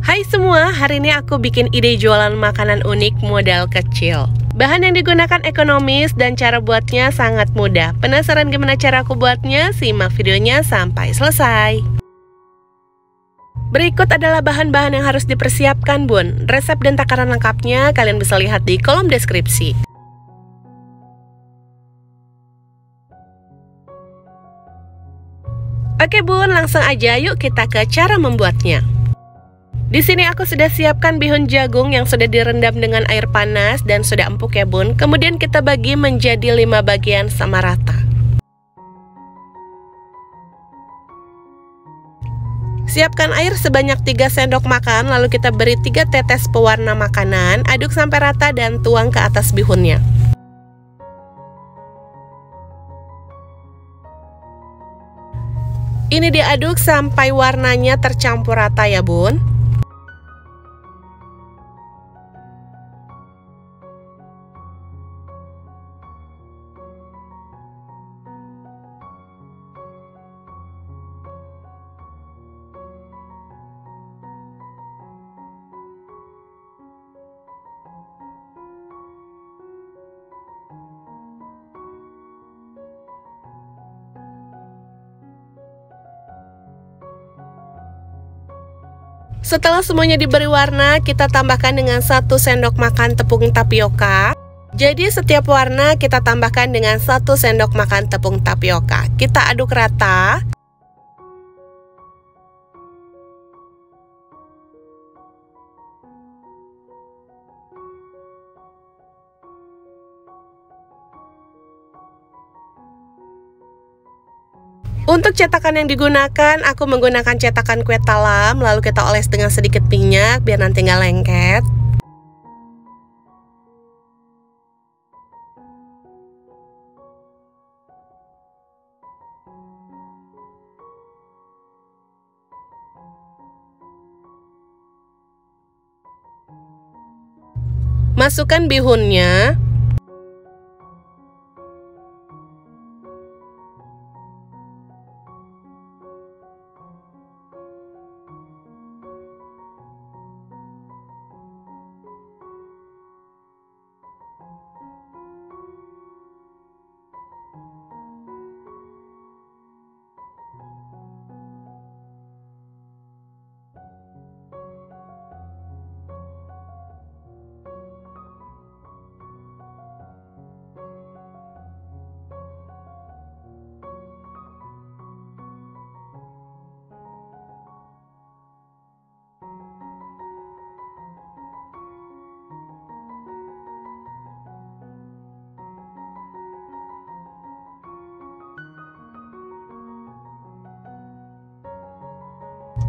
Hai semua, hari ini aku bikin ide jualan makanan unik modal kecil. Bahan yang digunakan ekonomis dan cara buatnya sangat mudah. Penasaran gimana cara aku buatnya? Simak videonya sampai selesai. Berikut adalah bahan-bahan yang harus dipersiapkan, Bun. Resep dan takaran lengkapnya kalian bisa lihat di kolom deskripsi. Oke Bun, langsung aja yuk kita ke cara membuatnya. Di sini aku sudah siapkan bihun jagung yang sudah direndam dengan air panas dan sudah empuk ya Bun. Kemudian kita bagi menjadi 5 bagian sama rata. Siapkan air sebanyak 3 sendok makan, lalu kita beri 3 tetes pewarna makanan, aduk sampai rata dan tuang ke atas bihunnya. Ini diaduk sampai warnanya tercampur rata ya Bun. Setelah semuanya diberi warna, kita tambahkan dengan 1 sendok makan tepung tapioka. Jadi setiap warna kita tambahkan dengan 1 sendok makan tepung tapioka. Kita aduk rata. Untuk cetakan yang digunakan, aku menggunakan cetakan kue talam, lalu kita oles dengan sedikit minyak biar nanti nggak lengket. Masukkan bihunnya.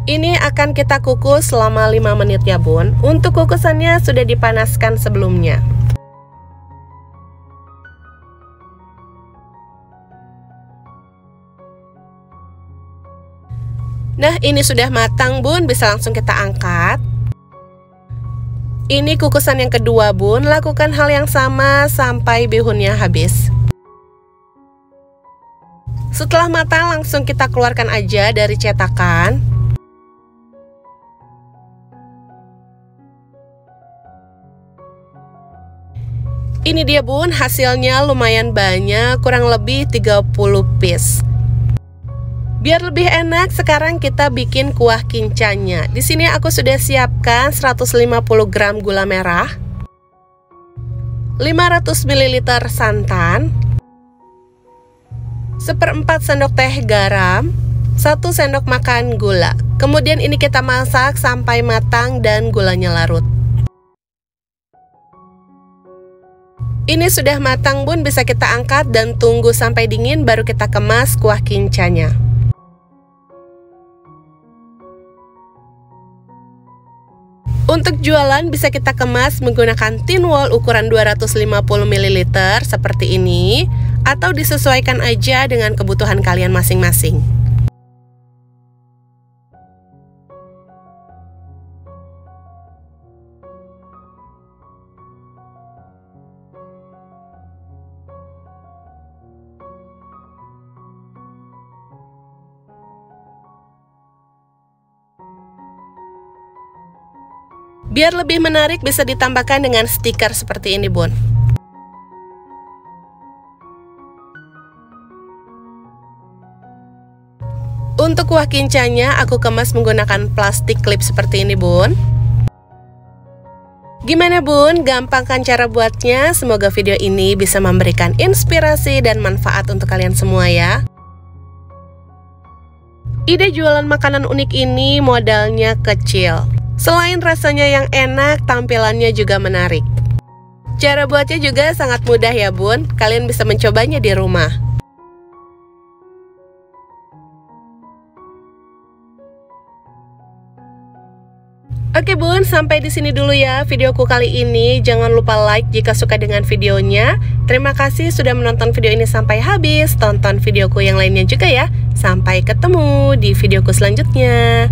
Ini akan kita kukus selama 5 menit ya Bun. Untuk kukusannya sudah dipanaskan sebelumnya. Nah, ini sudah matang Bun, bisa langsung kita angkat. Ini kukusan yang kedua Bun, lakukan hal yang sama sampai bihunnya habis. Setelah matang langsung kita keluarkan aja dari cetakan. Ini dia Bun, hasilnya lumayan banyak, kurang lebih 30 piece. Biar lebih enak, sekarang kita bikin kuah kincanya. Di sini aku sudah siapkan 150 gram gula merah, 500 ml santan, 1/4 sendok teh garam, 1 sendok makan gula. Kemudian ini kita masak sampai matang dan gulanya larut. Ini sudah matang Bun, bisa kita angkat dan tunggu sampai dingin baru kita kemas kuah kincanya. Untuk jualan bisa kita kemas menggunakan tin wall ukuran 250 ml seperti ini, atau disesuaikan aja dengan kebutuhan kalian masing-masing. Biar lebih menarik bisa ditambahkan dengan stiker seperti ini, Bun. Untuk kuah kincanya aku kemas menggunakan plastik klip seperti ini, Bun. Gimana, Bun? Gampang kan cara buatnya? Semoga video ini bisa memberikan inspirasi dan manfaat untuk kalian semua ya. Ide jualan makanan unik ini modalnya kecil. Selain rasanya yang enak, tampilannya juga menarik. Cara buatnya juga sangat mudah ya, Bun. Kalian bisa mencobanya di rumah. Oke, Bun, sampai di sini dulu ya videoku kali ini. Jangan lupa like jika suka dengan videonya. Terima kasih sudah menonton video ini sampai habis. Tonton videoku yang lainnya juga ya. Sampai ketemu di videoku selanjutnya.